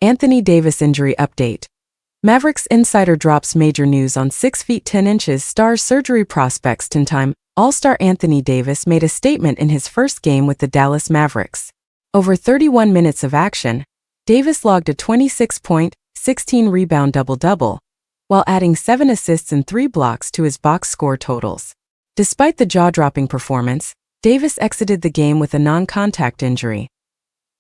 Anthony Davis injury update. Mavericks insider drops major news on 6 feet 10 inches star's surgery prospects. 10-time All-Star Anthony Davis made a statement in his first game with the Dallas Mavericks. Over 31 minutes of action, Davis logged a 26-point, 16-rebound double-double, while adding 7 assists and 3 blocks to his box score totals. Despite the jaw-dropping performance, Davis exited the game with a non-contact injury.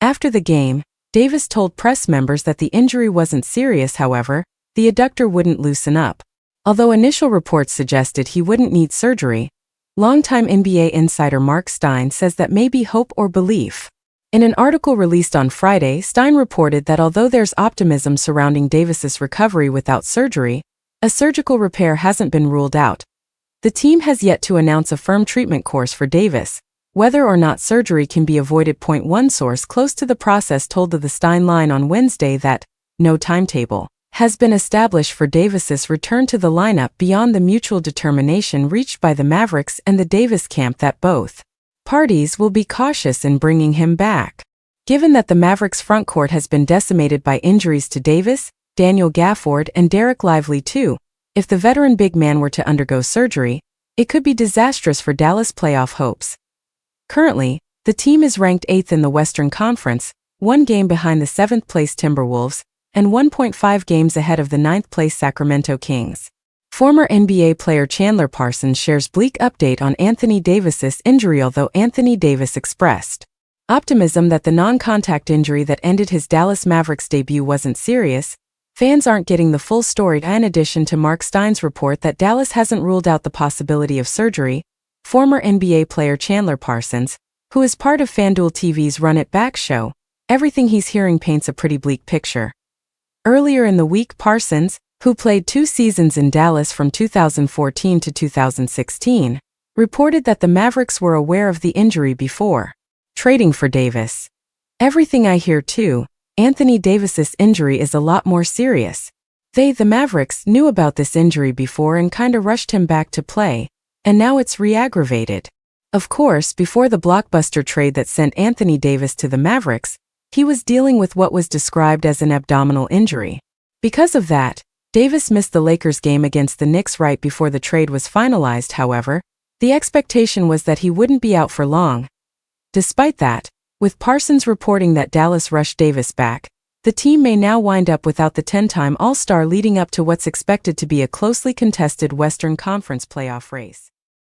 After the game, Davis told press members that the injury wasn't serious. However, the adductor wouldn't loosen up. Although initial reports suggested he wouldn't need surgery, longtime NBA insider Mark Stein says that may be hope or belief. In an article released on Friday, Stein reported that although there's optimism surrounding Davis's recovery without surgery, a surgical repair hasn't been ruled out. The team has yet to announce a firm treatment course for Davis. Whether or not surgery can be avoided. One source close to the process told the Stein line on Wednesday that no timetable has been established for Davis's return to the lineup beyond the mutual determination reached by the Mavericks and the Davis camp that both parties will be cautious in bringing him back. Given that the Mavericks frontcourt has been decimated by injuries to Davis, Daniel Gafford, and Derek Lively too, if the veteran big man were to undergo surgery, it could be disastrous for Dallas playoff hopes. Currently, the team is ranked 8th in the Western Conference, 1 game behind the 7th-place Timberwolves, and 1.5 games ahead of the 9th-place Sacramento Kings. Former NBA player Chandler Parsons shares bleak update on Anthony Davis's injury. Although Anthony Davis expressed optimism that the non-contact injury that ended his Dallas Mavericks debut wasn't serious, fans aren't getting the full story. In addition to Mark Stein's report that Dallas hasn't ruled out the possibility of surgery, former NBA player Chandler Parsons, who is part of FanDuel TV's Run It Back show, everything he's hearing paints a pretty bleak picture. Earlier in the week, Parsons, who played 2 seasons in Dallas from 2014 to 2016, reported that the Mavericks were aware of the injury before trading for Davis. Everything I hear too, Anthony Davis's injury is a lot more serious. The Mavericks, knew about this injury before and kinda rushed him back to play, and now it's re-aggravated. Of course, before the blockbuster trade that sent Anthony Davis to the Mavericks, he was dealing with what was described as an abdominal injury. Because of that, Davis missed the Lakers game against the Knicks right before the trade was finalized. However, the expectation was that he wouldn't be out for long. Despite that, with Parsons reporting that Dallas rushed Davis back, the team may now wind up without the 10-time All-Star, leading up to what's expected to be a closely contested Western Conference playoff race.